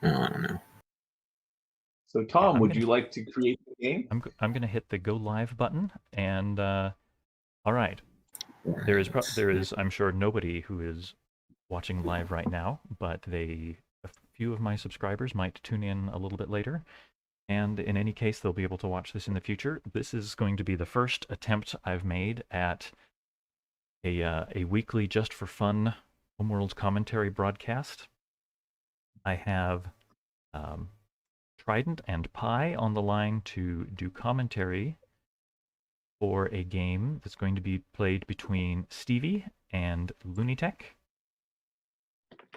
I don't know. So Tom, would you like to create the game? I'm going to hit the go live button, and all right. There is I'm sure nobody who is watching live right now, but a few of my subscribers might tune in a little bit later. And in any case, they'll be able to watch this in the future. This is going to be the first attempt I've made at a weekly just for fun Homeworlds commentary broadcast. I have Trident and Pi on the line to do commentary for a game that's going to be played between Stevie and LooneyTech.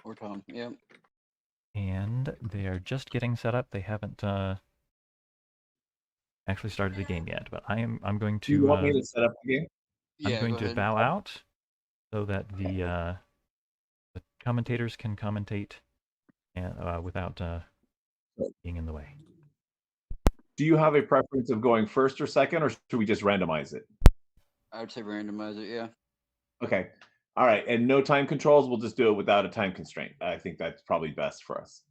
Or Tom, yeah. And they are just getting set up. They haven't actually started the game yet, but I'm going to. Do you want me to set up the game? I'm going to bow out so that the commentators can commentate without being in the way. Do you have a preference of going first or second, or should we just randomize it? I would say randomize it, yeah. Okay. All right. And no time controls. We'll just do it without a time constraint. I think that's probably best for us.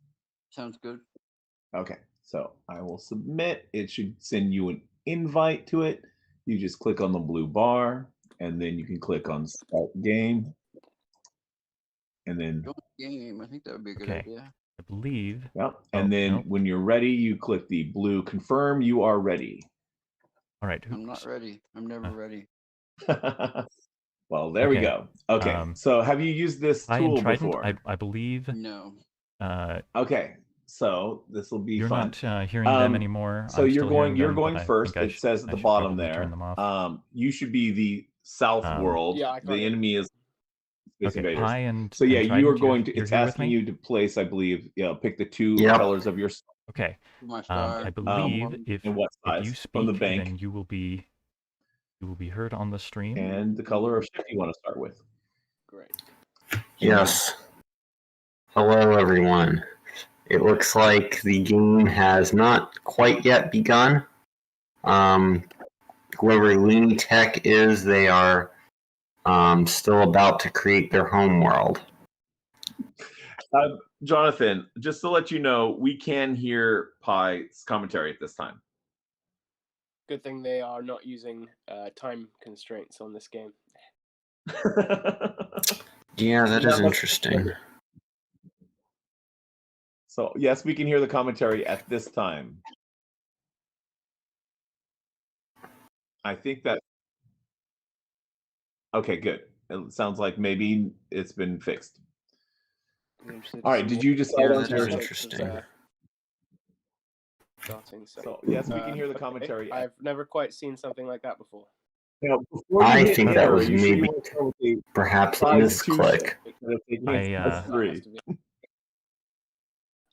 Sounds good. Okay. So I will submit. It should send you an invite to it. You just click on the blue bar, and then you can click on Start Game. And then game. I think that would be a good idea. I believe. Yep. And then when you're ready, you click the blue confirm you are ready. All right. I'm not ready. I'm never ready. Well, there we go. Okay. So have you used this tool before? I believe. No. Okay. So this will be You're fun. Not hearing them anymore. So you're going first. It says at the bottom there. You should be the south world. The enemy is Space Invaders. Pi and so yeah, and you are going to. It's asking you to place, I believe. Pick the two colors of your. Okay. I believe if you speak, from the bank, then you will be heard on the stream. And the color of ship you want to start with. Great. Yes. Hello, everyone. It looks like the game has not quite yet begun. Whoever LooneyTech is, they are still about to create their home world. Jonathan, just to let you know, we can hear Pi's commentary at this time. Good thing they are not using time constraints on this game. Yeah, that is interesting. So, yes, we can hear the commentary at this time. I think that... Okay, good. It sounds like maybe it's been fixed. All right, did you decide on your... Interesting. So, yes, we can hear the commentary. I've never quite seen something like that before. Now, I think that was maybe perhaps a misclick.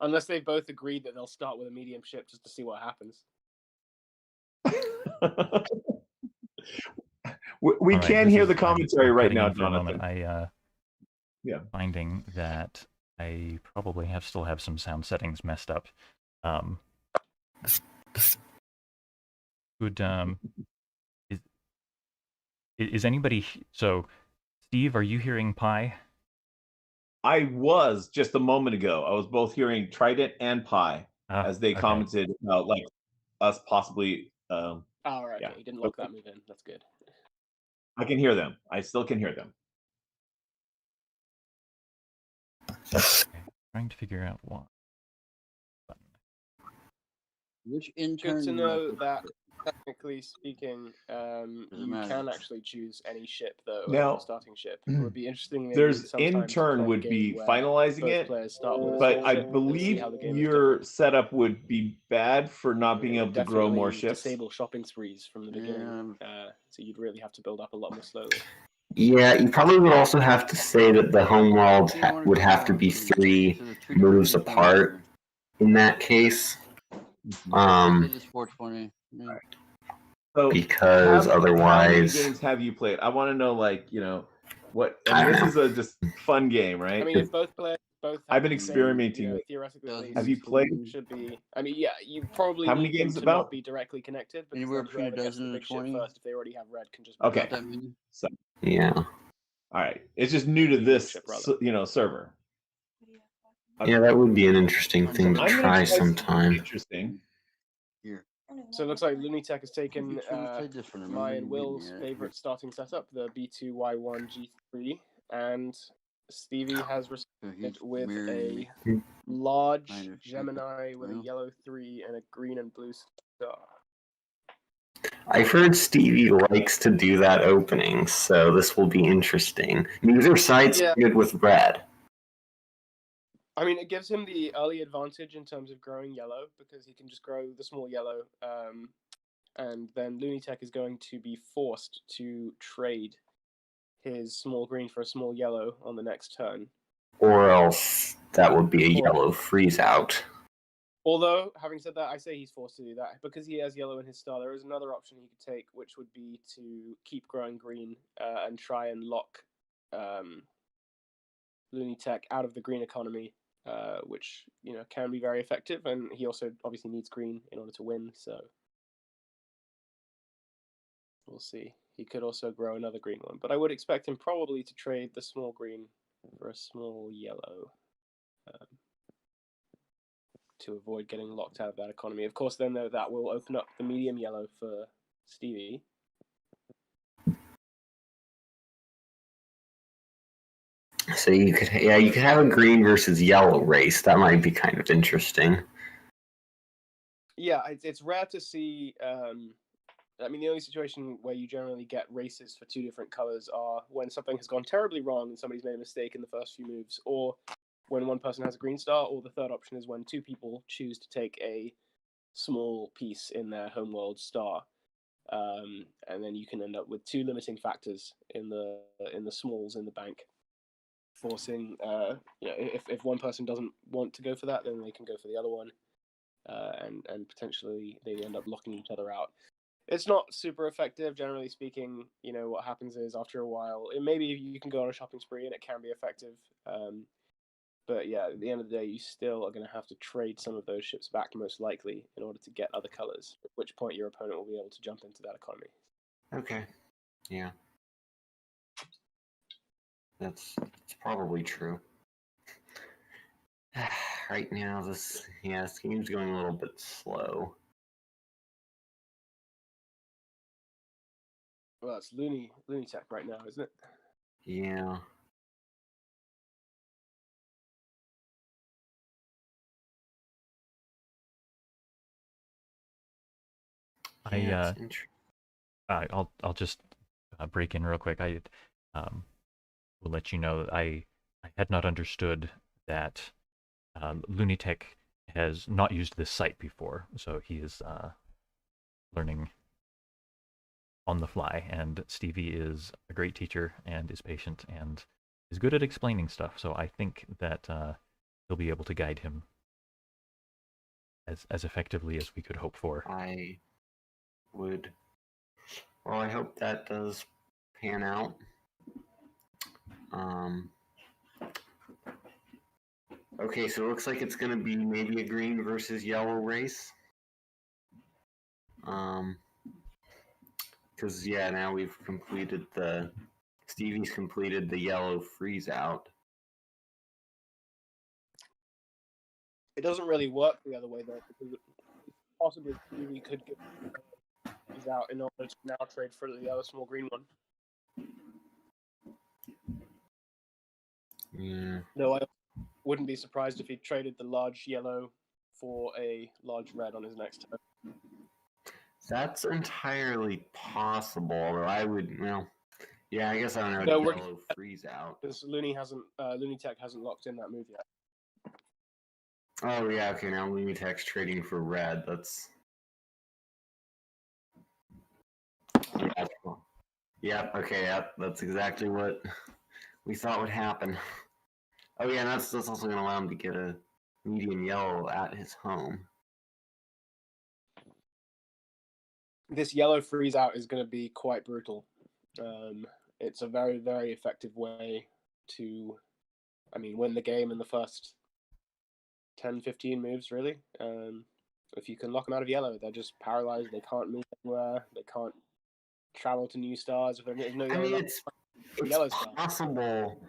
Unless they both agreed that they'll start with a medium ship just to see what happens. we can hear the commentary right now, Jonathan. Finding that I probably still have some sound settings messed up. Is anybody... So, Steve, are you hearing Pi? I was just a moment ago. I was both hearing Trident and Pi as they commented about like us possibly. All right. Okay. You didn't lock that move in. That's good. I can hear them. I still can hear them. Trying to figure out what. Which intern? Good to know that, technically speaking, you can actually choose any ship, though, now, starting ship. It would be interesting. There's intern would be finalizing it, but I believe your setup would be bad for not being able to grow more ships. Disable shopping sprees from the beginning, so you'd really have to build up a lot more slowly. Yeah, you probably would also have to say that the home world would have to be 3 moves apart in that case. It's 420. Yeah. So because otherwise, how many games have you played? I want to know, like, what. I mean, this is a just fun game, right? I mean, if both players, I've been experimenting with. Theoretically, have you played? Should be. I mean, yeah, you probably how many need games them to about? not be directly connected. But anywhere between a dozen and 20. First, if they already have red, can just okay. So yeah. All right, it's just new to this, server. Yeah, that would be an interesting thing to I'm gonna try something sometime. Interesting. Here. So it looks like LooneyTech has taken played this one, remember? my You and beat me Will's at it. favorite starting setup, the B2Y1G3, and Stevie has So responded he's with mirroring a me. large Kind of shape. Gemini with a Well. yellow 3 and a green and blue star. I've heard Stevie likes to do that opening, so this will be interesting. Neither side started with red. I mean, it gives him the early advantage in terms of growing yellow, because he can just grow the small yellow, and then LooneyTech is going to be forced to trade his small green for a small yellow on the next turn. Or else that would be a yellow freeze out. Although, having said that, I say he's forced to do that. Because he has yellow in his star, there is another option he could take, which would be to keep growing green and try and lock LooneyTech out of the green economy, which can be very effective. And he also obviously needs green in order to win, so we'll see. He could also grow another green one, but I would expect him probably to trade the small green for a small yellow. To avoid getting locked out of that economy. Of course, then though, that will open up the medium yellow for Stevie. So you could have a green versus yellow race. That might be kind of interesting. Yeah, it's rare to see. I mean, the only situation where you generally get races for two different colors are when something has gone terribly wrong and somebody's made a mistake in the first few moves, or when one person has a green star, or the third option is when two people choose to take a small piece in their homeworld star, and then you can end up with two limiting factors in the smalls in the bank, forcing if one person doesn't want to go for that, then they can go for the other one, and potentially they end up locking each other out. It's not super effective, generally speaking. What happens is after a while, maybe you can go on a shopping spree and it can be effective. But yeah, at the end of the day, you still are going to have to trade some of those ships back, most likely, in order to get other colors, at which point your opponent will be able to jump into that economy. Okay. Yeah. That's probably true. Right now, this game's going a little bit slow. Well, it's LooneyTech right now, isn't it? Yeah. I'll just break in real quick. I will let you know that I had not understood that LooneyTech has not used this site before, so he is learning on the fly. And Stevie is a great teacher and is patient and is good at explaining stuff. So I think that he'll be able to guide him as effectively as we could hope for. I hope that does pan out. Okay, so it looks like it's going to be maybe a green versus yellow race. Because now we've completed Stevie's completed the yellow freeze out. It doesn't really work the other way though, because possibly Stevie could get freeze out in order to now trade for the other small green one. Yeah. Though I wouldn't be surprised if he traded the large yellow for a large red on his next turn. That's entirely possible, although I would, I guess I don't know. No, Yellow freeze out. Because LooneyTech hasn't locked in that move yet. Oh yeah, okay. Now LooneyTech's trading for red. That's okay. That's exactly what we thought would happen. Oh yeah, and that's also going to allow him to get a medium yellow at his home. This yellow freeze out is going to be quite brutal. It's a very, very effective way to, win the game in the first 10, 15 moves, really. If you can lock them out of yellow, they're just paralyzed. They can't move anywhere. They can't travel to new stars. If there's no yellow, Yellow star.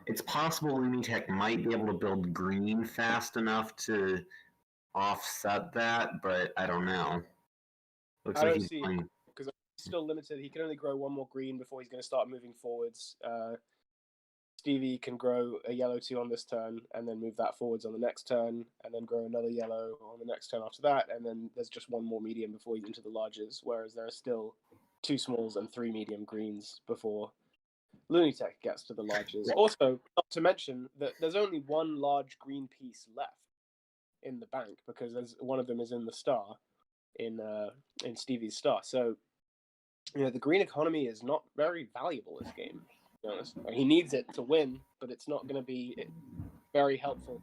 It's possible LooneyTech might be able to build green fast enough to offset that, but I don't know. Looks I like don't he's see it playing. because he's still limited. He can only grow one more green before he's going to start moving forwards. Stevie can grow a yellow 2 on this turn and then move that forwards on the next turn and then grow another yellow on the next turn after that. And then there's just one more medium before he's into the larges, whereas there are still 2 smalls and 3 medium greens before LooneyTech gets to the larges. Also, not to mention that there's only one large green piece left in the bank because one of them is in the star, in Stevie's star. So, the green economy is not very valuable this game. To be honest, he needs it to win, but it's not going to be very helpful.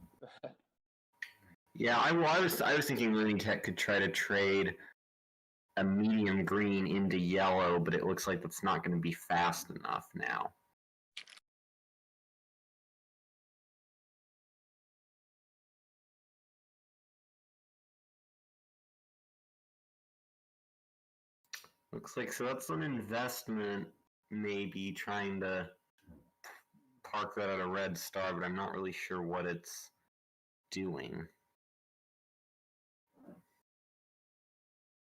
Yeah, I was thinking LooneyTech could try to trade a medium green into yellow, but it looks like that's not going to be fast enough now. Looks like so that's an investment, maybe trying to park that at a red star, but I'm not really sure what it's doing.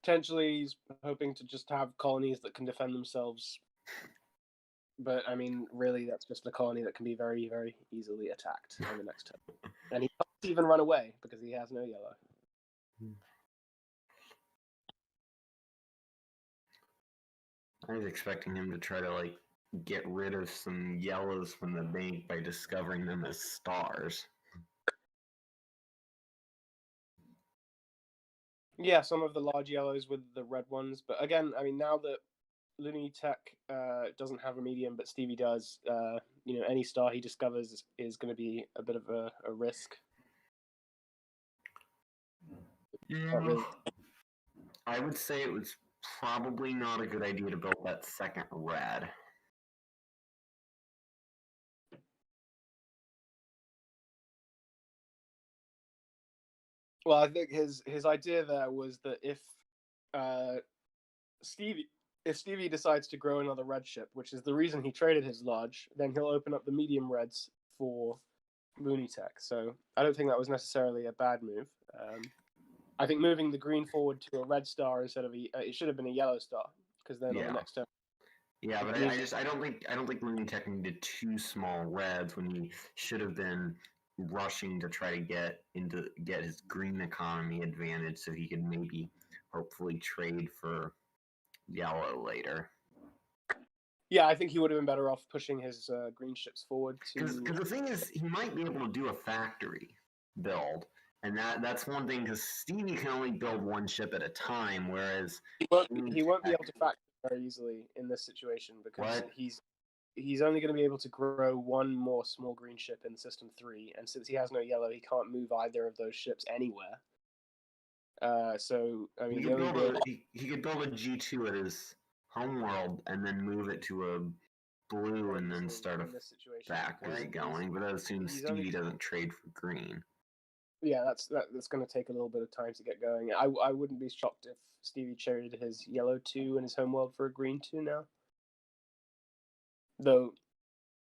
Potentially, he's hoping to just have colonies that can defend themselves. But, I mean, really, that's just a colony that can be very, very easily attacked on the next turn. And he can't even run away because he has no yellow. I was expecting him to try to, get rid of some yellows from the bank by discovering them as stars. Yeah, some of the large yellows with the red ones. But again, I mean, now that LooneyTech doesn't have a medium, but Stevie does, any star he discovers is going to be a bit of a risk. Yeah. Really... I would say it was probably not a good idea to build that second red. Well, I think his idea there was that if Stevie decides to grow another red ship, which is the reason he traded his large, then he'll open up the medium reds for LooneyTech. So I don't think that was necessarily a bad move. I think moving the green forward to a red star instead of it should have been a yellow star because then on the next turn. Yeah, but I don't think LooneyTech needed 2 small reds when he should have been rushing to try to get his green economy advantage so he could maybe hopefully trade for yellow later. Yeah, I think he would have been better off pushing his green ships forward to. Because the thing is, he might be able to do a factory build, and that's one thing. Because Stevie can only build one ship at a time, whereas he won't be able to factory very easily in this situation because he's only going to be able to grow one more small green ship in system 3, and since he has no yellow, he can't move either of those ships anywhere. So I mean, he could build a G2 at his homeworld and then move it to a blue and then start a factory going, but that assumes Stevie doesn't trade for green. Yeah, that's going to take a little bit of time to get going. I wouldn't be shocked if Stevie traded his yellow 2 in his homeworld for a green 2 now. Though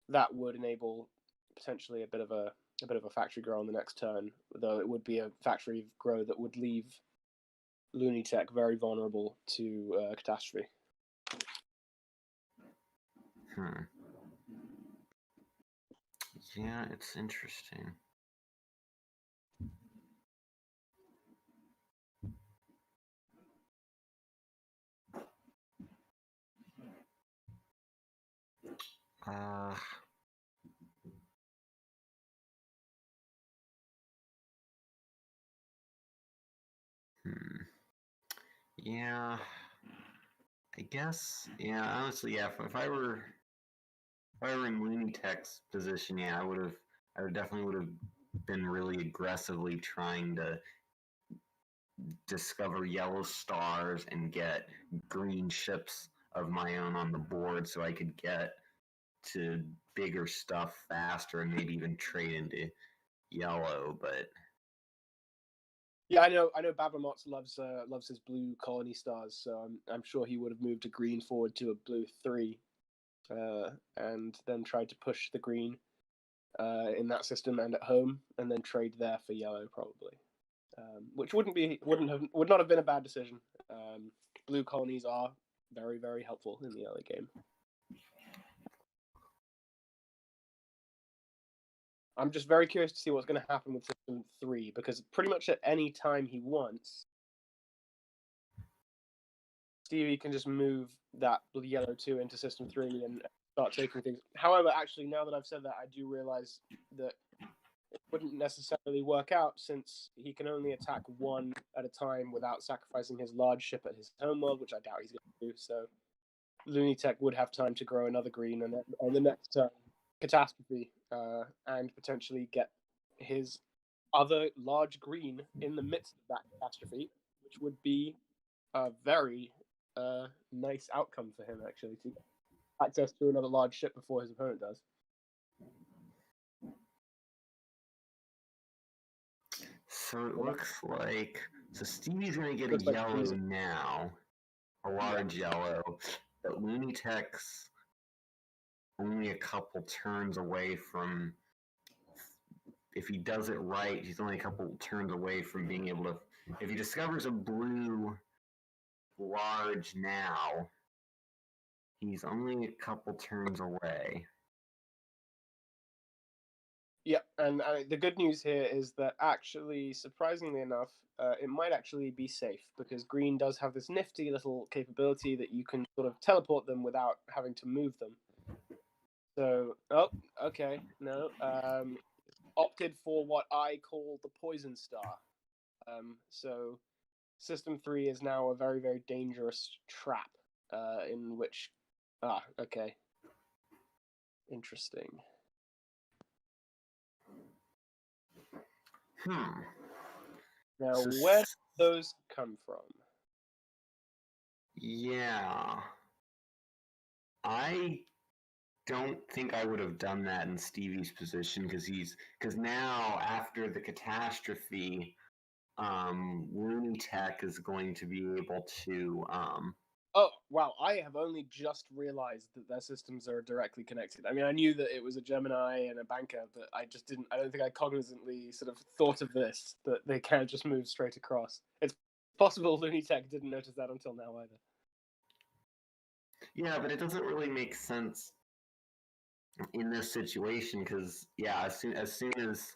that would enable potentially a bit of a factory grow on the next turn. Though it would be a factory grow that would leave LooneyTech very vulnerable to catastrophe. Yeah, it's interesting. Yeah, I guess. Yeah, honestly, yeah. If I were in LooneyTech's position, yeah, I definitely would have been really aggressively trying to discover yellow stars and get green ships of my own on the board so I could get to bigger stuff faster and maybe even trade into yellow. But yeah, I know Babamots loves his blue colony stars, so I'm sure he would have moved a green forward to a blue 3 and then tried to push the green in that system and at home, and then trade there for yellow probably, which would not have been a bad decision. Blue colonies are very, very helpful in the early game. I'm just very curious to see what's going to happen with System 3, because pretty much at any time he wants, Stevie can just move that yellow 2 into System 3 and start taking things. However, actually, now that I've said that, I do realize that it wouldn't necessarily work out, since he can only attack one at a time without sacrificing his large ship at his homeworld, which I doubt he's going to do. So LooneyTech would have time to grow another green, and then on the next turn, catastrophe, and potentially get his other large green in the midst of that catastrophe, which would be a very nice outcome for him, actually, to get access to another large ship before his opponent does. So it looks like Stevie's going to get a Looks like yellow he's- now, a large yellow, but LooneyTech's only a couple turns away from. If he does it right, he's only a couple turns away from being able to. If he discovers a blue large now, he's only a couple turns away. Yeah, and the good news here is that actually, surprisingly enough, it might actually be safe, because green does have this nifty little capability that you can sort of teleport them without having to move them. So, oh, okay, no, opted for what I call the poison star. So System 3 is now a very, very dangerous trap, in which, okay, interesting. Now, So where do those come from? Yeah. I don't think I would have done that in Stevie's position, because now after the catastrophe, LooneyTech is going to be able to Oh, wow, I have only just realized that their systems are directly connected. I mean, I knew that it was a Gemini and a banker, but I don't think I cognizantly sort of thought of this, that they can't just move straight across. It's possible LooneyTech didn't notice that until now either. Yeah, but it doesn't really make sense in this situation, because as soon as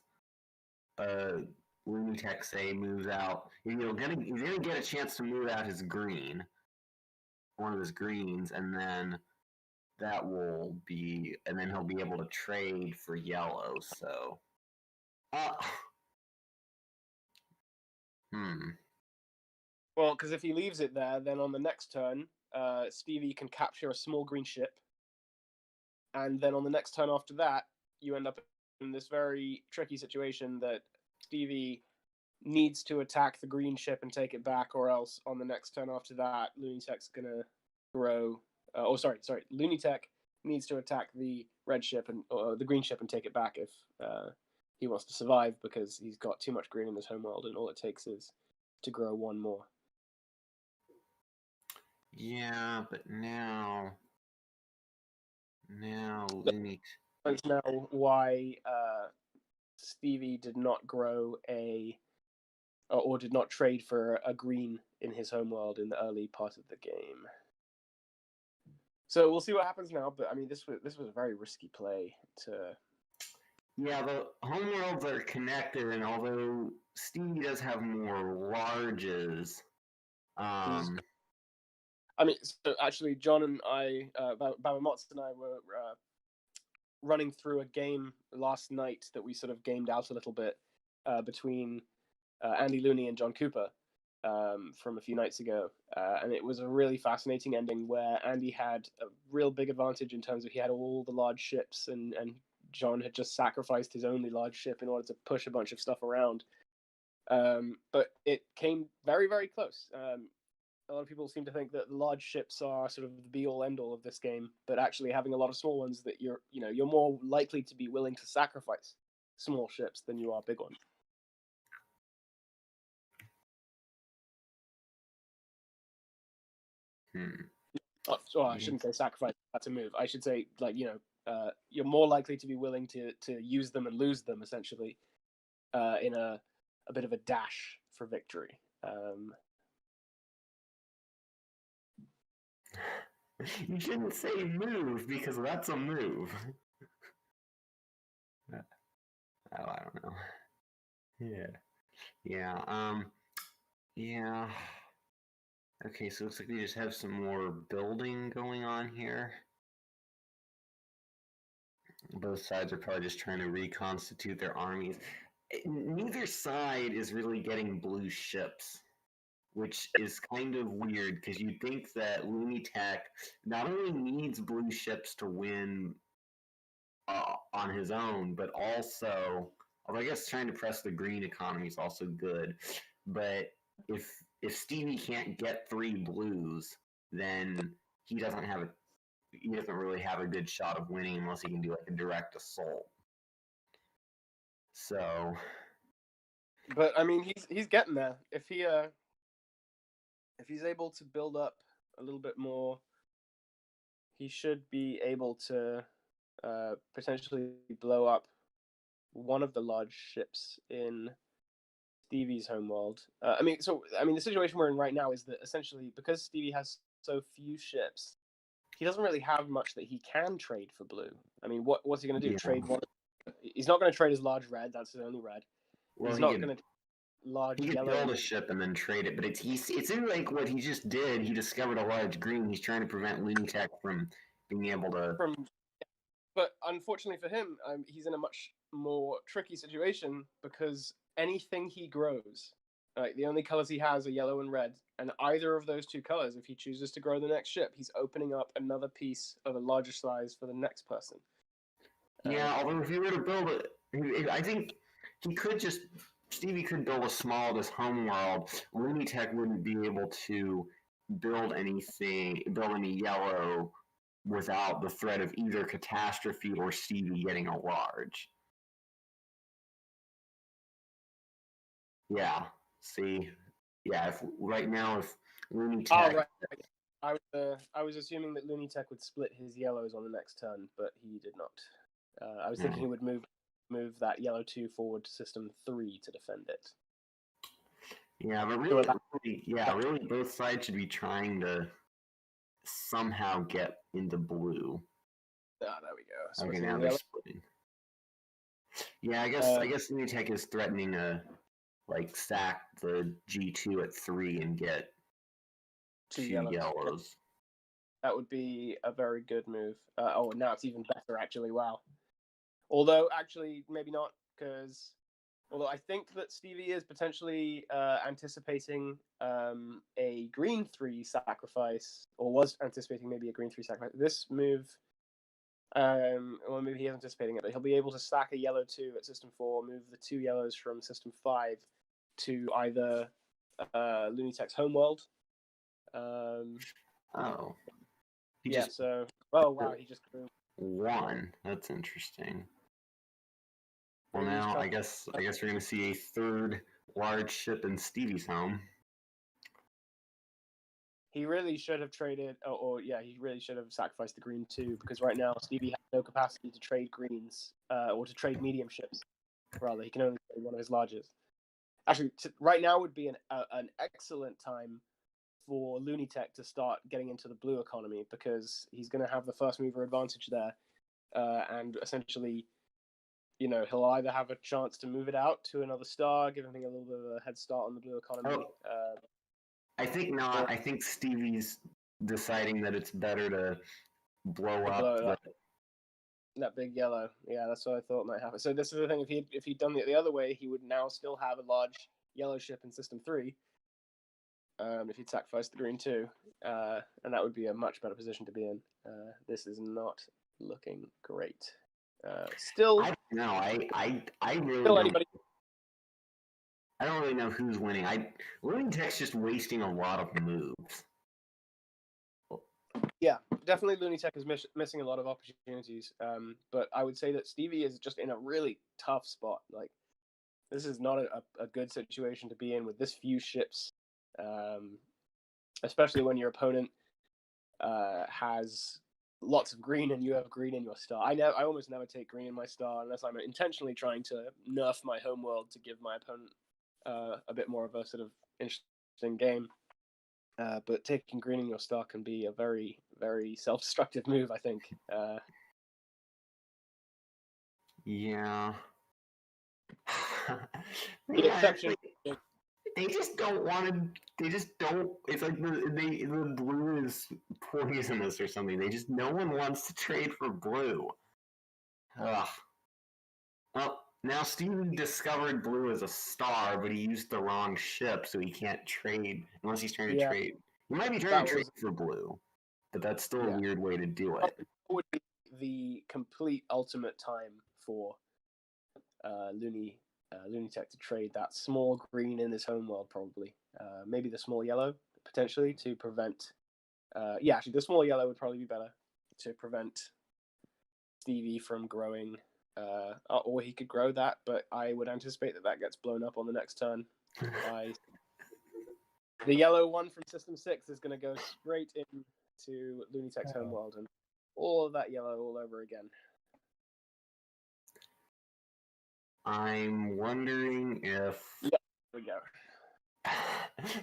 LooneyTech say moves out, he's gonna get a chance to move out his green, one of his greens, and then he'll be able to trade for yellow. So, Well, because if he leaves it there, then on the next turn, Stevie can capture a small green ship, and then on the next turn after that, you end up in this very tricky situation that Stevie needs to attack the green ship and take it back, or else on the next turn after that, LooneyTech's gonna grow. LooneyTech needs to attack the red ship and the green ship and take it back if he wants to survive, because he's got too much green in his homeworld, and all it takes is to grow one more. yeah, but now LooneyTech. That's now why Stevie did not grow or did not trade for a green in his homeworld in the early part of the game. So we'll see what happens now. But I mean, this was a very risky play to. Yeah, the homeworlds are connected, and although Stevie does have more larges, I mean, so actually, John and I, Babamotz and I were running through a game last night that we sort of gamed out a little bit between Andy Looney and John Cooper from a few nights ago. And it was a really fascinating ending where Andy had a real big advantage in terms of he had all the large ships, and John had just sacrificed his only large ship in order to push a bunch of stuff around. But it came very, very close. A lot of people seem to think that large ships are sort of the be-all, end-all of this game, but actually having a lot of small ones, that you're more likely to be willing to sacrifice small ships than you are big ones. Well, I shouldn't say sacrifice. That's a move. I should say, like, you're more likely to be willing to use them and lose them, essentially, in a bit of a dash for victory. You shouldn't say move because that's a move. Oh, I don't know. Yeah. Yeah. Okay, so it looks like we just have some more building going on here. Both sides are probably just trying to reconstitute their armies. Neither side is really getting blue ships, which is kind of weird because you'd think that LooneyTech not only needs blue ships to win on his own, but also, although I guess trying to press the green economy is also good, but if Stevie can't get 3 blues, then he doesn't really have a good shot of winning unless he can do like a direct assault. So, But I mean, he's getting there. If he's able to build up a little bit more, he should be able to potentially blow up one of the large ships in Stevie's homeworld. The situation we're in right now is that essentially because Stevie has so few ships, he doesn't really have much that he can trade for blue. I mean, what's he going to do? Yeah. Trade one? He's not going to trade his large red. That's his only red. well, He's he not could, going to large he could yellow. build a ship and then trade it, but it's in like what he just did. He discovered a large green. He's trying to prevent LooneyTech from being able to. But unfortunately for him, he's in a much more tricky situation because anything he grows, the only colors he has are yellow and red, and either of those two colors, if he chooses to grow the next ship, he's opening up another piece of a larger size for the next person. Yeah, although if he were to build it, I think he could just. Stevie could build a small this homeworld. LooneyTech wouldn't be able to build any yellow without the threat of either catastrophe or Stevie getting a large. Yeah. See. Yeah. If LooneyTech. Oh, right. I was assuming that LooneyTech would split his yellows on the next turn, but he did not. I was thinking he would move that yellow 2 forward to system 3 to defend it. Yeah, but really, both sides should be trying to somehow get into blue. Ah, there we go. Okay, now they're splitting. Yeah, I guess LooneyTech is threatening to sack the G2 at 3 and get 2 yellows. That would be a very good move. Now it's even better, actually. Wow. Although, actually, maybe not, because although I think that Stevie is potentially anticipating a green 3 sacrifice, or was anticipating maybe a green 3 sacrifice. This move, maybe he is anticipating it, but he'll be able to stack a yellow 2 at system 4, move the 2 yellows from system 5 to either LooneyTech's homeworld. He just grew 1. That's interesting. Well, now I guess we're going to see a 3rd large ship in Stevie's home. He really should have traded, he really should have sacrificed the green 2, because right now Stevie has no capacity to trade greens, or to trade medium ships. Rather, he can only trade one of his larges. Actually, right now would be an excellent time for LooneyTech to start getting into the blue economy, because he's going to have the first mover advantage there, and essentially, he'll either have a chance to move it out to another star, giving him a little bit of a head start on the blue economy. I think not. I think Stevie's deciding that it's better to blow up that big yellow. Yeah, that's what I thought might happen. So this is the thing: if he'd done it the other way, he would now still have a large yellow ship in System 3. If he'd sacrificed the green 2, and that would be a much better position to be in. This is not looking great. Still, I don't know. I really still don't. Anybody. I don't really know who's winning. LooneyTech's just wasting a lot of moves. Yeah, definitely LooneyTech is missing a lot of opportunities. But I would say that Stevie is just in a really tough spot. Like, this is not a good situation to be in with this few ships, especially when your opponent has lots of green and you have green in your star. I almost never take green in my star unless I'm intentionally trying to nerf my homeworld to give my opponent a bit more of a sort of interesting game. But taking green in your star can be a very, very self-destructive move, I think. Yeah. The exception. They just don't want to. They just don't. It's like the blue is poisonous or something. No one wants to trade for blue. Ugh. Well, now Steven discovered blue as a star, but he used the wrong ship, so he can't trade unless he's trying to trade. He might be trying to trade for blue, but that's still a weird way to do it. That would be the complete ultimate time for LooneyTech to trade that small green in his homeworld, probably. Maybe the small yellow, potentially, to prevent... actually, the small yellow would probably be better to prevent Stevie from growing... or he could grow that, but I would anticipate that gets blown up on the next turn. The yellow one from System 6 is going to go straight into LooneyTech's homeworld, and all of that yellow all over again. I'm wondering if... Yeah, there we go.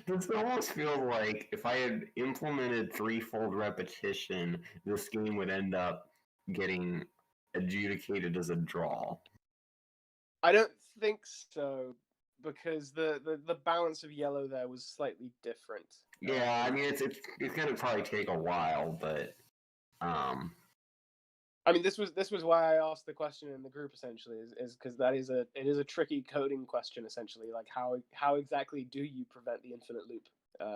This almost feels like if I had implemented threefold repetition, this game would end up getting adjudicated as a draw. I don't think so, because the balance of yellow there was slightly different. Yeah, I mean it's gonna probably take a while, but I mean this was why I asked the question in the group essentially, is because it is a tricky coding question essentially, like how exactly do you prevent the infinite loop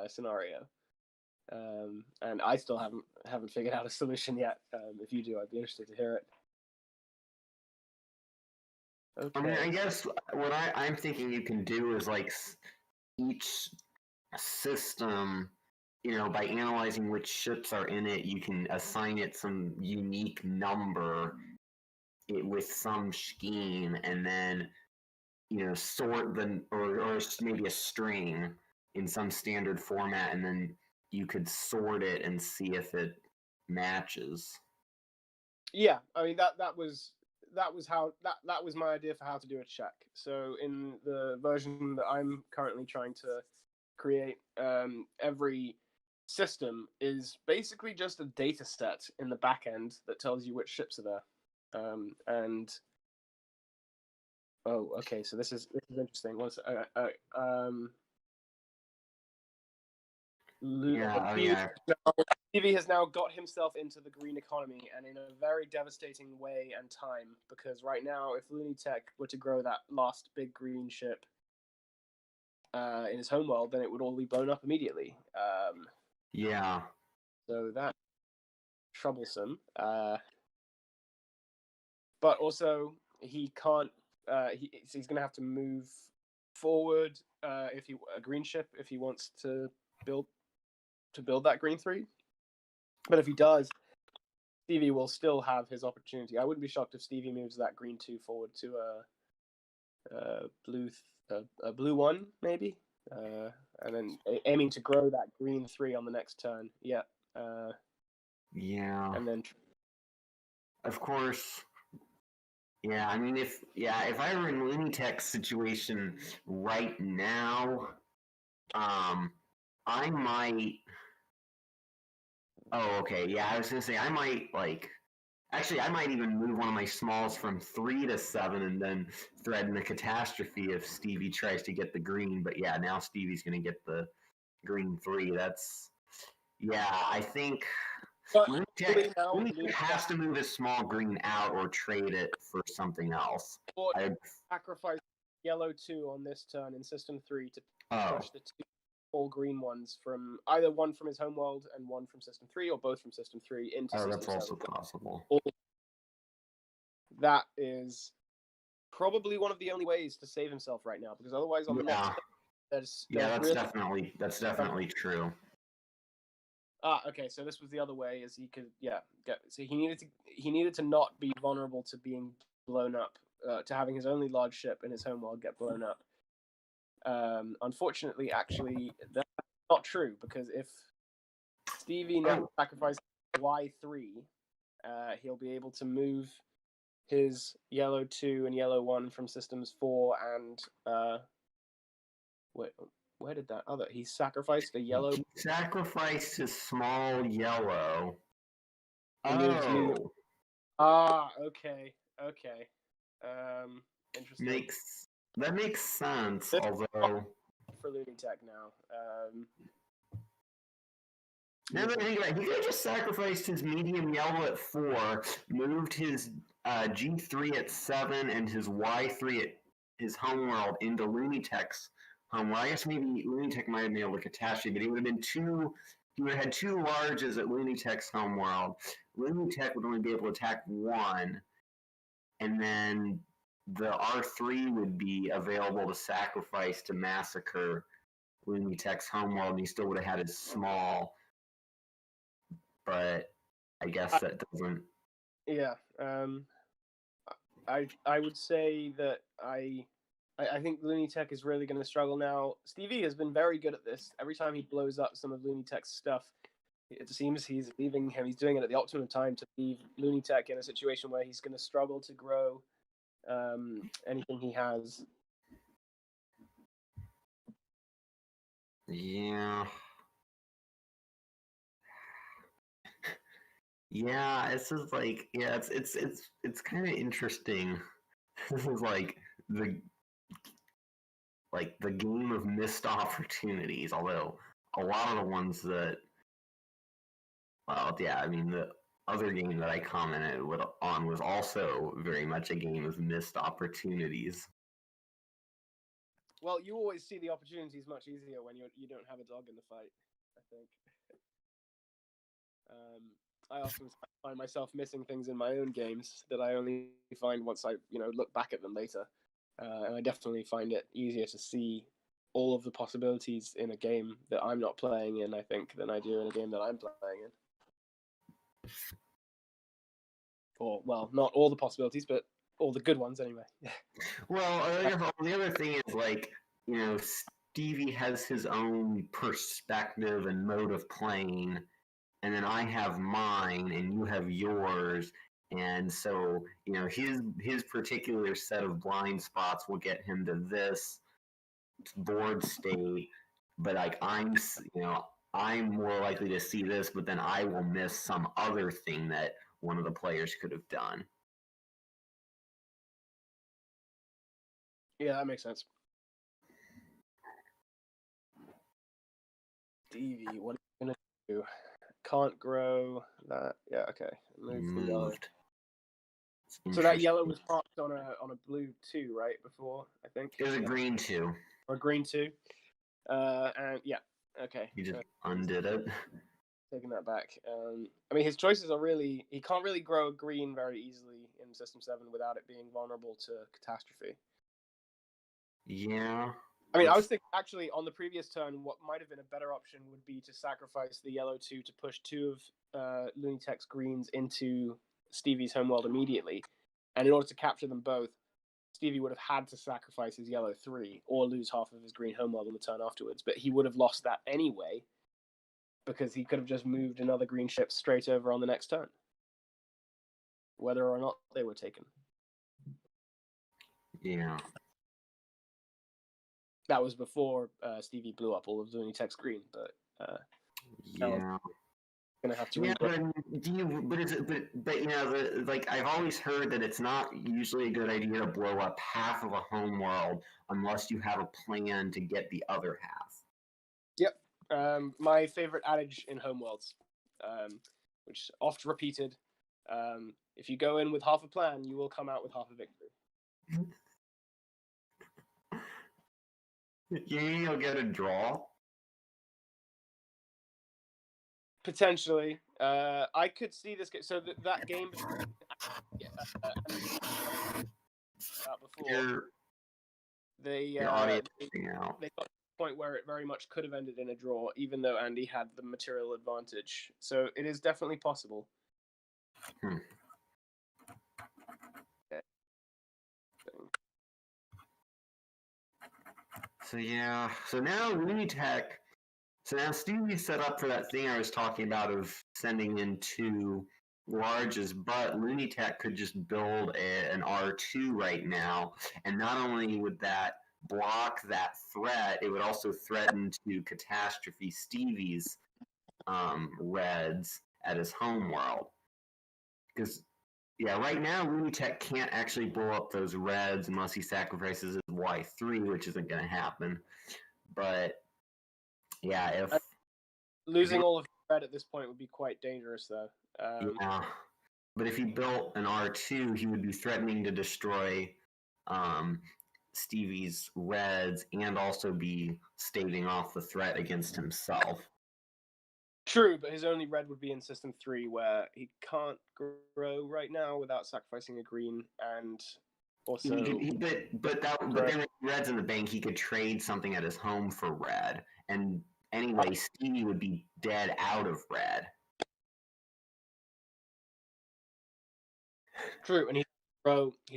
scenario? And I still haven't figured out a solution yet. If you do, I'd be interested to hear it. Okay. I mean, I guess what I'm thinking you can do is like each system, by analyzing which ships are in it, you can assign it some unique number with some scheme, and then sort or maybe a string in some standard format, and then you could sort it and see if it matches. Yeah, I mean that was my idea for how to do a check. So in the version that I'm currently trying to create, every system is basically just a data set in the back end that tells you which ships are there. And oh, okay, so this is interesting. Stevie has now got himself into the green economy, and in a very devastating way and time, because right now, if LooneyTech were to grow that last big green ship in his homeworld, then it would all be blown up immediately. Yeah. So that's troublesome. But also, he can't. He's going to have to move forward a green ship if he wants to build that green 3. But if he does, Stevie will still have his opportunity. I wouldn't be shocked if Stevie moves that green 2 forward to a blue 1 maybe, and then aiming to grow that green 3 on the next turn. Yeah. Yeah. And then, of course. Yeah, I mean, if I were in LooneyTech's situation right now, I might. Oh, okay. Yeah, I was gonna say I might Actually, I might even move one of my smalls from 3 to 7 and then threaten a catastrophe if Stevie tries to get the green. But yeah, now Stevie's gonna get the green 3. I think. LooneyTech has to move his small green out or trade it for something else. Or sacrifice yellow 2 on this turn in System 3 to push the 2 all green ones from either one from his homeworld and one from System 3, or both from System 3 into System 7. That's also possible. That is probably one of the only ways to save himself right now, because otherwise on the next turn, that's definitely true. Okay, so this was the other way, is he could so he needed to not be vulnerable to being blown up, to having his only large ship in his homeworld get blown up. Unfortunately, actually, that's not true, because if Stevie now sacrifices Y3. He'll be able to move his yellow 2 and yellow 1 from systems 4 and where did that other? He sacrificed a yellow. He sacrificed his small yellow. He moves Luna. Okay. Interesting. That makes sense. This Although for LooneyTech now. Now that I think about it, he could have just sacrificed his medium yellow at 4, moved his G3 at 7, and his Y3 at his homeworld into LooneyTech's homeworld. I guess maybe LooneyTech might have been able to catastrophe, but he would have been two. He would have had 2 larges at LooneyTech's homeworld. LooneyTech would only be able to attack 1, and then the R3 would be available to sacrifice to massacre LooneyTech's homeworld, and he still would have had his small. But I guess that doesn't. Yeah, I would say that I think LooneyTech is really going to struggle now. Stevie has been very good at this. Every time he blows up some of LooneyTech's stuff, it seems he's leaving him. He's doing it at the optimum time to leave LooneyTech in a situation where he's going to struggle to grow anything he has. Yeah. Yeah, this is like it's kind of interesting. This is like the game of missed opportunities. Although a lot of the ones that, well, yeah, I mean the other game that I commented on was also very much a game of missed opportunities. Well, you always see the opportunities much easier when you don't have a dog in the fight, I think. I often find myself missing things in my own games that I only find once I look back at them later. And I definitely find it easier to see all of the possibilities in a game that I'm not playing in, I think, than I do in a game that I'm playing in. Or, well, not all the possibilities, but all the good ones anyway. Well, the other thing is, like, Stevie has his own perspective and mode of playing, and then I have mine, and you have yours, and so his particular set of blind spots will get him to this board state, but like I'm more likely to see this, but then I will miss some other thing that one of the players could have done. Yeah, that makes sense. Stevie, what are you gonna do? Can't grow that. Yeah, okay. Move the yellow. So that yellow was parked on a blue 2, right? Before, I think. It was a green 2. Or green 2. And yeah, okay. You just undid it. Taking that back. I mean, his choices are really. He can't really grow a green very easily in System 7 without it being vulnerable to catastrophe. Yeah. I mean, I was thinking actually on the previous turn, what might have been a better option would be to sacrifice the yellow 2 to push 2 of LooneyTech's greens into Stevie's homeworld immediately. And in order to capture them both, Stevie would have had to sacrifice his yellow 3 or lose half of his green homeworld on the turn afterwards. But he would have lost that anyway because he could have just moved another green ship straight over on the next turn, whether or not they were taken. Yeah. That was before Stevie blew up all of LooneyTech's green, but yeah, gonna have to. Yeah, but I've always heard that it's not usually a good idea to blow up half of a homeworld unless you have a plan to get the other half. Yep. My favorite adage in Homeworlds, which is oft repeated: if you go in with half a plan, you will come out with half a victory. You mean you'll get a draw? Potentially. I could see this. So that game before, they got to the point where it very much could have ended in a draw, even though Andy had the material advantage. So it is definitely possible. Hmm. Okay. So yeah, so now LooneyTech So now Stevie's set up for that thing I was talking about of sending in two larges, but LooneyTech could just build an R2 right now, and not only would that block that threat, it would also threaten to catastrophe Stevie's reds at his home world. Because, yeah, right now LooneyTech can't actually blow up those reds unless he sacrifices his Y3, which isn't going to happen. But, yeah, if... Losing all of red at this point would be quite dangerous, though. Yeah, but if he built an R2, he would be threatening to destroy Stevie's reds and also be staving off the threat against himself. True, but his only red would be in System 3, where he can't grow right now without sacrificing a green, and also... But then with reds in the bank, he could trade something at his home for red, and anyway, Stevie would be dead out of red. True, and he'd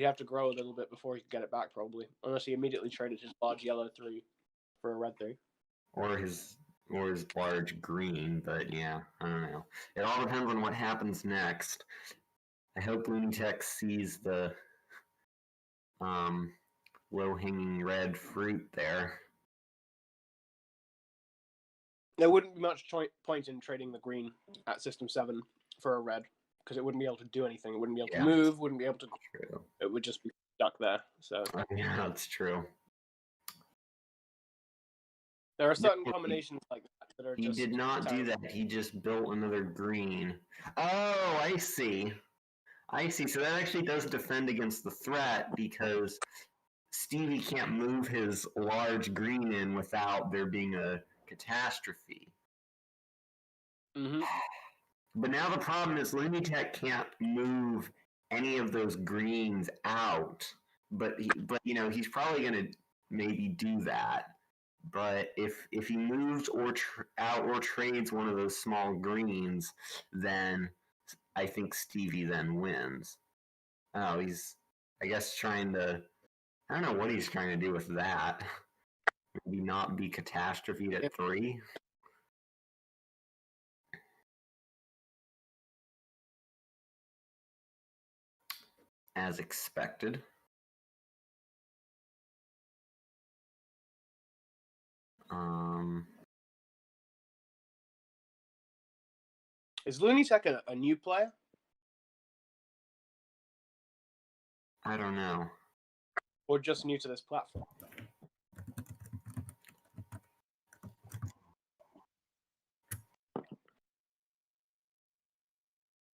have to grow a little bit before he could get it back, probably. Unless he immediately traded his large yellow 3 for a red 3. Or his large green, but yeah, I don't know. It all depends on what happens next. I hope LooneyTech sees the low-hanging red fruit there. There wouldn't be much point in trading the green at System 7 for a red, because it wouldn't be able to do anything. It wouldn't be able to move, wouldn't be able to... True. It would just be stuck there, so... Yeah, that's true. There are certain combinations like that are just... He did not do that. He just built another green. Oh, I see. So that actually does defend against the threat, because Stevie can't move his large green in without there being a catastrophe. Mm-hmm. But now the problem is LooneyTech can't move any of those greens out. But he's probably going to maybe do that. But if he moves out or trades one of those small greens, then I think Stevie then wins. Oh, he's, I guess, trying to... I don't know what he's trying to do with that. Maybe not be catastrophed at 3? As expected. Is LooneyTech a new player? I don't know. Or just new to this platform?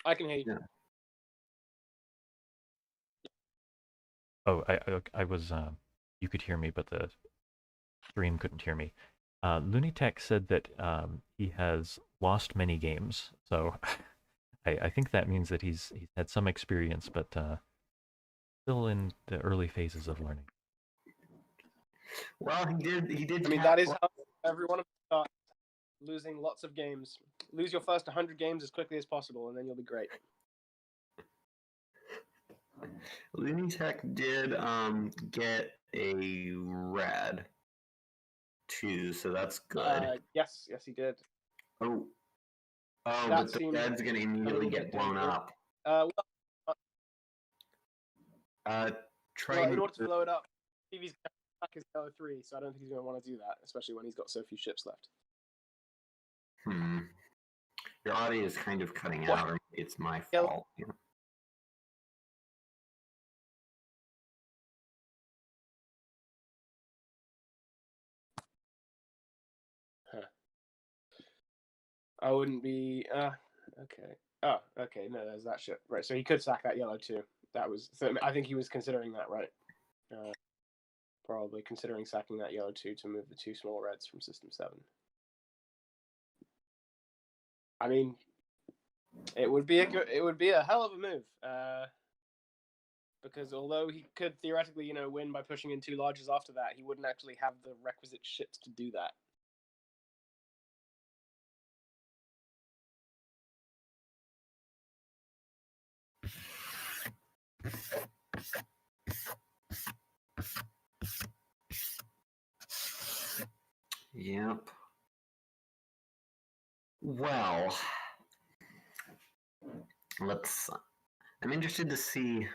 I can hear you. Yeah. Oh, I was, you could hear me, but the stream couldn't hear me. LooneyTech said that he has lost many games, so I think that means that he's had some experience, but still in the early phases of learning. Well, he did. I mean, that is how everyone starts, losing lots of games. Lose your first 100 games as quickly as possible, and then you'll be great. LooneyTech did get a red too, so that's good. Yes, he did. Oh, That but the seemed red's going to immediately get blown up. Try in order to blow it up, Stevie's going to attack his yellow 3, so I don't think he's going to want to do that, especially when he's got so few ships left. Your audio is kind of cutting out, or it's my fault. Yeah. I wouldn't be... okay. Oh, okay, no, there's that ship. Right, so he could sack that yellow too. So I think he was considering that, right? Probably considering sacking that yellow 2 to move the 2 small reds from System 7. I mean, it would be a hell of a move. Because although he could theoretically, win by pushing in 2 larges after that, he wouldn't actually have the requisite ships to do that. Yep. Well, I'm interested to see.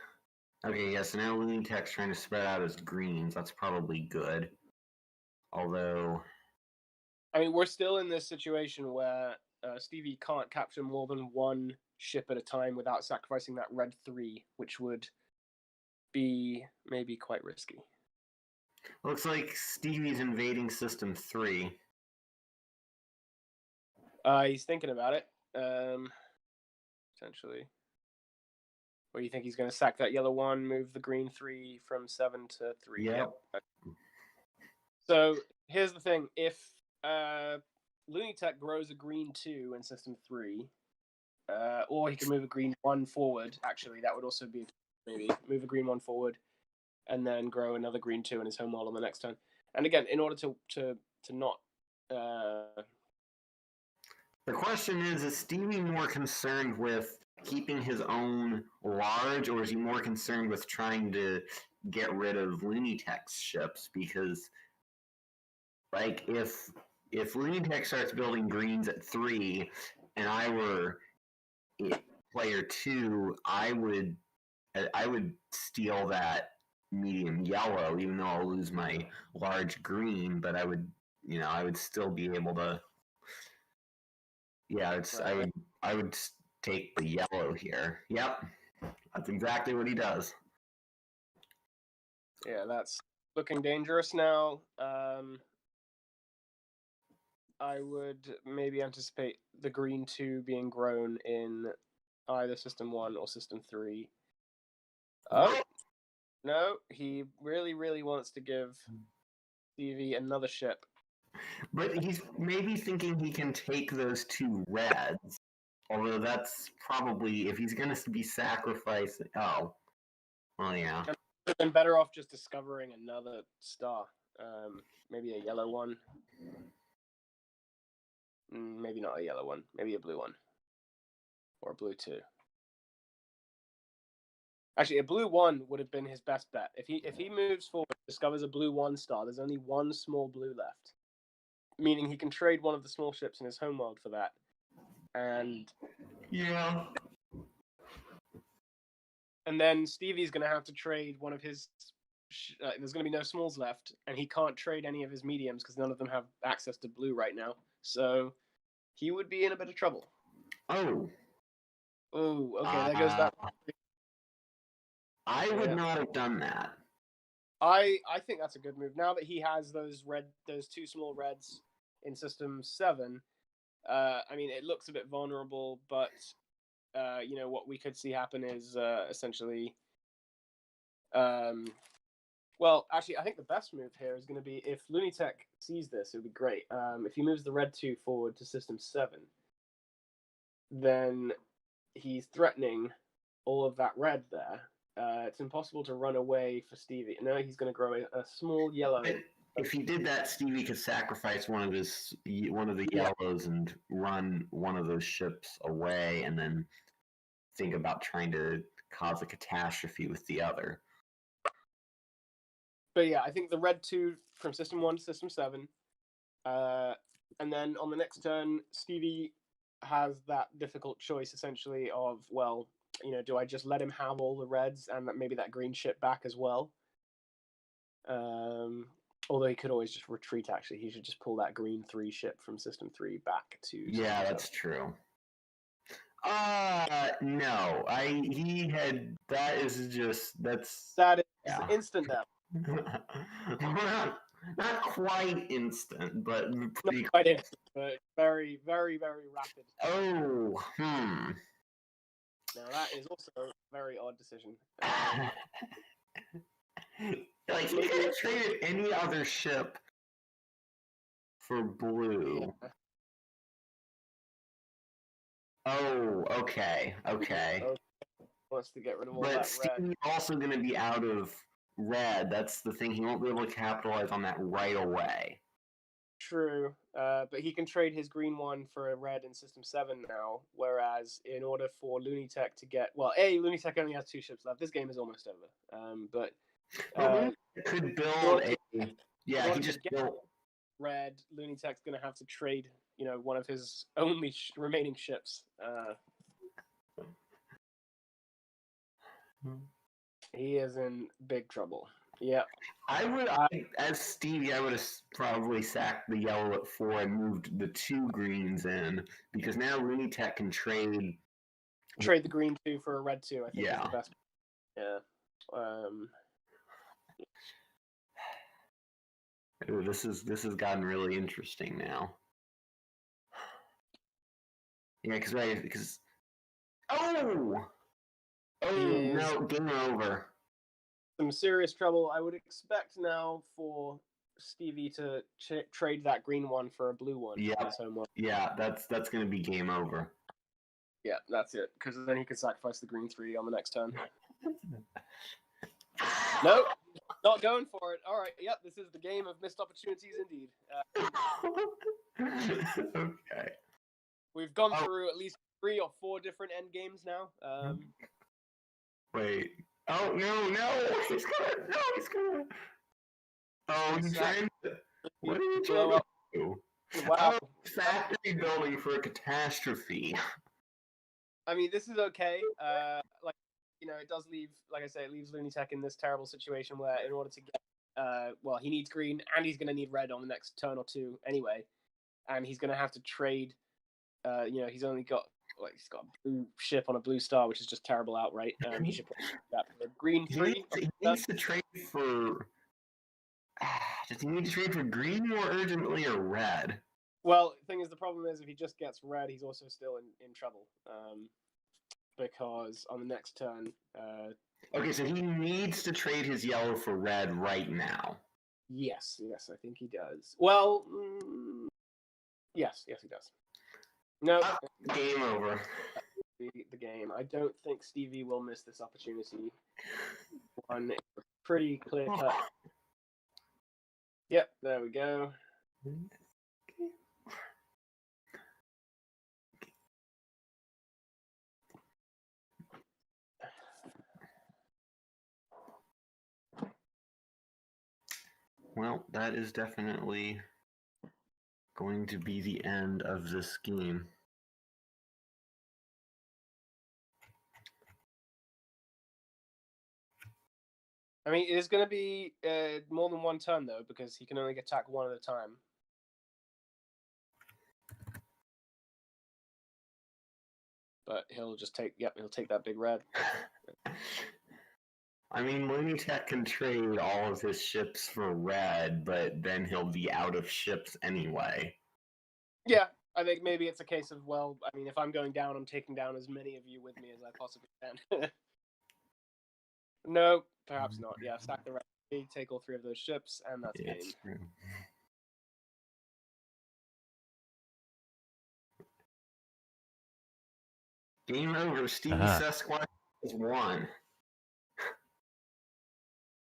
Okay, yeah, so now LooneyTech's trying to spread out his greens. That's probably good. Although, I mean, we're still in this situation where Stevie can't capture more than one ship at a time without sacrificing that red 3, which would be maybe quite risky. looks like Stevie's invading System 3. He's thinking about it, potentially. Or you think he's going to sack that yellow 1, move the green 3 from 7 to 3? Yep. So here's the thing: if LooneyTech grows a green 2 in System 3, or he can move a green 1 forward. Actually, that would also be maybe move a green 1 forward, and then grow another green 2 in his home world on the next turn. And again, in order to not. The question is Stevie more concerned with keeping his own large, or is he more concerned with trying to get rid of LooneyTech's ships? Because, like, if LooneyTech starts building greens at 3, and I were player 2, I would steal that medium yellow, even though I'll lose my large green. But I would still be able to. Yeah, I would take the yellow here. Yep, that's exactly what he does. Yeah, that's looking dangerous now. I would maybe anticipate the green 2 being grown in either System 1 or System 3. Oh, no, he really, really wants to give Stevie another ship. But he's maybe thinking he can take those 2 reds. Although that's probably, if he's going to be sacrificing... Oh. Well, yeah. Would have been better off just discovering another star. Maybe a yellow 1. Maybe not a yellow 1. Maybe a blue 1. Or a blue 2. Actually, a blue 1 would have been his best bet. If he moves forward, discovers a blue 1 star, there's only one small blue left. Meaning he can trade one of the small ships in his home world for that. And yeah. And then Stevie's going to have to trade one of his... there's going to be no smalls left, and he can't trade any of his mediums because none of them have access to blue right now. So he would be in a bit of trouble. Oh. Oh, okay, there goes that. I would not have done that. I think that's a good move. Now that he has those 2 small reds in System 7, I mean, it looks a bit vulnerable, but what we could see happen is essentially... well, actually, I think the best move here is going to be if LooneyTech sees this, it would be great. If he moves the red 2 forward to System 7, then he's threatening all of that red there. It's impossible to run away for Stevie. Now he's going to grow a small yellow. But if he did that, Stevie could sacrifice one of the yellows and run one of those ships away, and then think about trying to cause a catastrophe with the other. But yeah, I think the red 2 from System 1 to System 7. And then on the next turn, Stevie has that difficult choice, essentially, of, well, do I just let him have all the reds and maybe that green ship back as well? Although he could always just retreat, actually. He should just pull that green 3 ship from System 3 back to... Yeah, that's true. No. That is instant death. Not quite instant, but pretty not quite instant, but very, very, very rapid. Oh, Now that is also a very odd decision. Like, he could have traded any other ship for blue. Yeah. Oh, okay. Wants to get rid of all that red. But Stevie's also going to be out of red. That's the thing. He won't be able to capitalize on that right away. True. But he can trade his green 1 for a red in System 7 now, whereas in order for LooneyTech to get... Well, LooneyTech only has 2 ships left. This game is almost over. But... could build a... Yeah, he just built... red, LooneyTech's going to have to trade, one of his only remaining ships. He is in big trouble. Yep. As Stevie, I would have probably sacked the yellow at 4 and moved the 2 greens in, because now LooneyTech can trade the green 2 for a red 2, I think is Yeah. the best. Yeah. Ooh, this has gotten really interesting now. Yeah, because oh no, game over. Some serious trouble. I would expect now for Stevie to trade that green 1 for a blue 1. Yeah, that's going to be game over. Yeah, that's it. Because then he can sacrifice the green 3 on the next turn. Nope, not going for it. All right, yep, this is the game of missed opportunities indeed. Okay. We've gone through at least 3 or 4 different end games now. Wait. Oh no! He's gonna. Oh, he's trying to. What are you trying to do? Wow. Factory building for a catastrophe. I mean, this is okay. It does leave, like I say, it leaves LooneyTech in this terrible situation where, in order to get, he needs green and he's going to need red on the next turn or 2 anyway, and he's going to have to trade. He's only got he's got a blue ship on a blue star, which is just terrible outright. He should put that for green 3. He needs to trade for. Does he need to trade for green more urgently or red? Well, the thing is, the problem is if he just gets red, he's also still in trouble. Because on the next turn... Okay, so he needs to trade his yellow for red right now. Yes, I think he does. Well, yes, he does. No. Game over. The game. I don't think Stevie will miss this opportunity. One pretty clear cut. Yep, there we go. Well, that is definitely going to be the end of this game. I mean, it is going to be more than one turn, though, because he can only attack 1 at a time. But he'll just take that big red. I mean, LooneyTech can trade all of his ships for red, but then he'll be out of ships anyway. Yeah, I think maybe it's a case of, if I'm going down, I'm taking down as many of you with me as I possibly can. No, perhaps not. Yeah, stack the red, take all 3 of those ships, and that's game. True. Game over. Stevie Sasquatchie has won.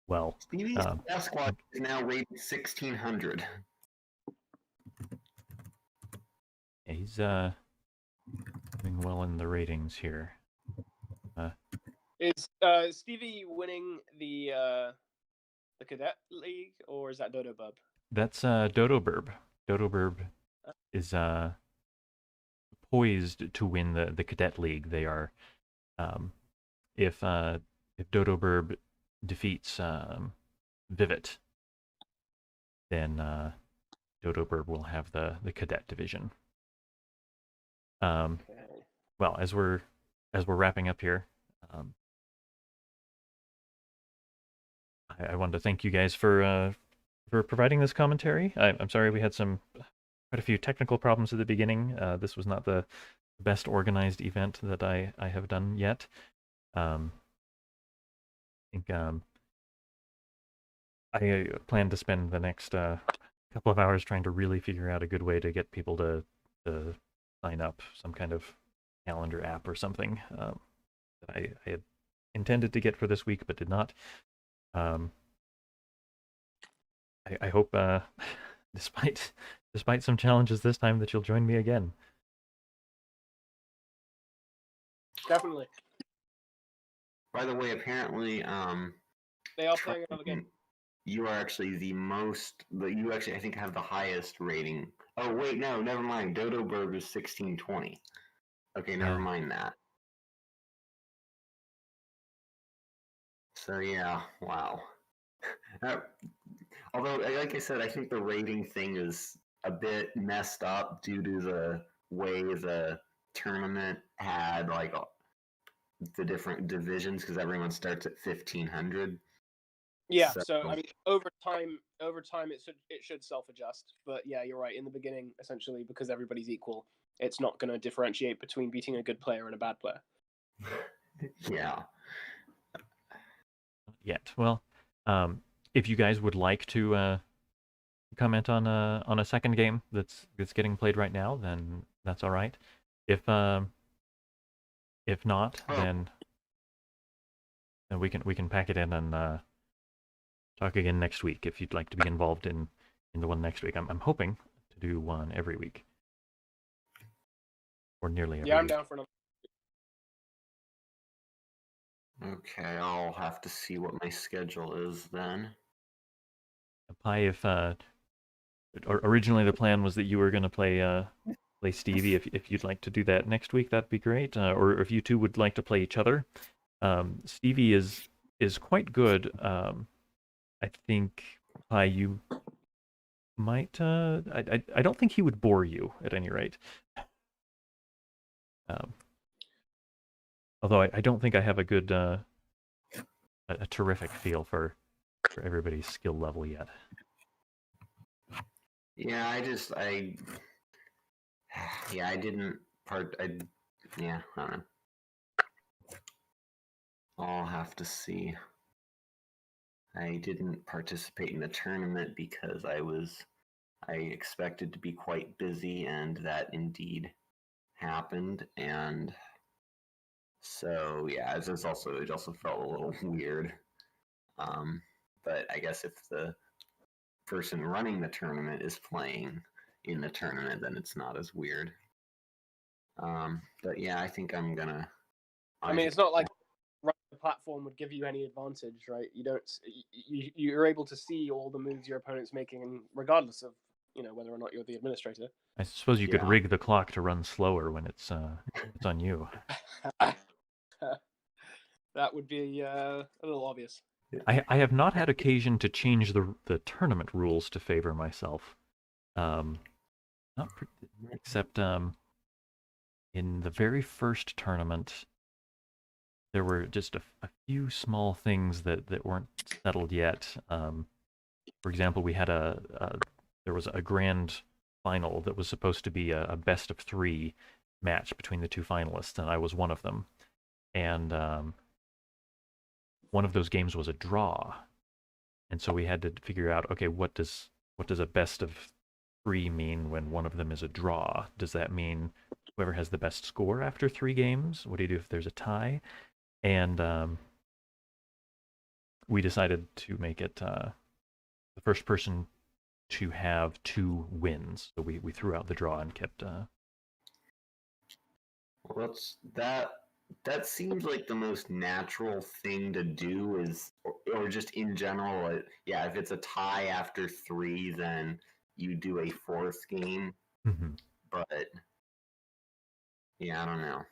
Well, Stevie Sasquatchie is now rated 1600. Yeah, he's doing well in the ratings here. Is Stevie winning the Cadet League, or is that Dodo Bub? That's Dodo Burb. Dodo Burb is poised to win the Cadet League. They are, if Dodo Burb defeats Vivet, then Dodo Burb will have the Cadet division. Okay. Well, as we're wrapping up here, I wanted to thank you guys for providing this commentary. I'm sorry we had quite a few technical problems at the beginning. This was not the best organized event that I have done yet. I think I plan to spend the next couple of hours trying to really figure out a good way to get people to sign up, some kind of calendar app or something that I had intended to get for this week but did not. I hope, despite some challenges this time, that you'll join me again. Definitely. By the way, apparently, they are playing another game. You are actually you actually, I think, have the highest rating. Oh, wait, no, never mind. Dodo Bird is 1620. Okay, never mind that. So, yeah, wow. Although, like I said, I think the rating thing is a bit messed up due to the way the tournament had, like, the different divisions, because everyone starts at 1500. Yeah, so I mean, over time, it should self-adjust. But yeah, you're right. In the beginning, essentially, because everybody's equal, it's not going to differentiate between beating a good player and a bad player. Yeah. Yet, well, if you guys would like to comment on a second game that's getting played right now, then that's all right. If not, then we can pack it in and talk again next week if you'd like to be involved in the one next week. I'm hoping to do one every week, or nearly every week. Yeah, I'm down for another. Okay, I'll have to see what my schedule is then. Pi, if originally the plan was that you were going to play Stevie, if you'd like to do that next week, that'd be great. Or if you two would like to play each other. Stevie is quite good. I think Pi, you might. I don't think he would bore you at any rate. Although I don't think I have a good, a terrific feel for everybody's skill level yet. Yeah, I didn't I don't know. I'll have to see. I didn't participate in the tournament because I expected to be quite busy, and that indeed happened. And so, yeah, it also felt a little weird. But I guess if the person running the tournament is playing in the tournament, then it's not as weird. But yeah, I think I'm gonna. I mean, it's not like running the platform would give you any advantage, right? You don't. You're able to see all the moves your opponent's making, regardless of whether or not you're the administrator. I suppose you could rig the clock to run slower when it's on you. That would be a little obvious. I have not had occasion to change the tournament rules to favor myself. Except in the very first tournament, there were just a few small things that weren't settled yet. For example, we had there was a grand final that was supposed to be a best of 3 match between the 2 finalists, and I was one of them. And one of those games was a draw, and so we had to figure out, okay, what does a best of 3 mean when one of them is a draw? Does that mean whoever has the best score after 3 games? What do you do if there's a tie? And we decided to make it the first person to have 2 wins. So we threw out the draw and kept. Well, that seems like the most natural thing to do, is, or just in general. Yeah, if it's a tie after 3, then you do a 4th game. Mm-hmm. But yeah, I don't know.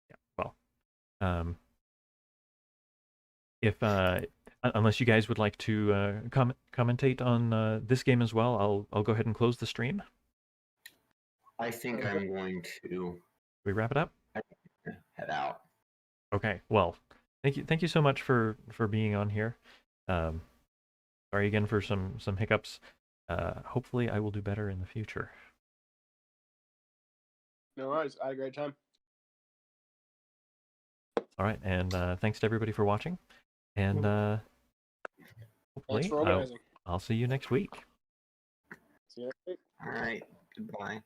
Yeah, well, if unless you guys would like to commentate on this game as well, I'll go ahead and close the stream. I think I'm going to. We wrap it up? Head out. Okay. Well, thank you so much for being on here. Sorry again for some hiccups. Hopefully I will do better in the future. No worries. I had a great time. All right, and thanks to everybody for watching. And hopefully Thanks for organizing. I'll see you next week. See you next week. All right. Goodbye.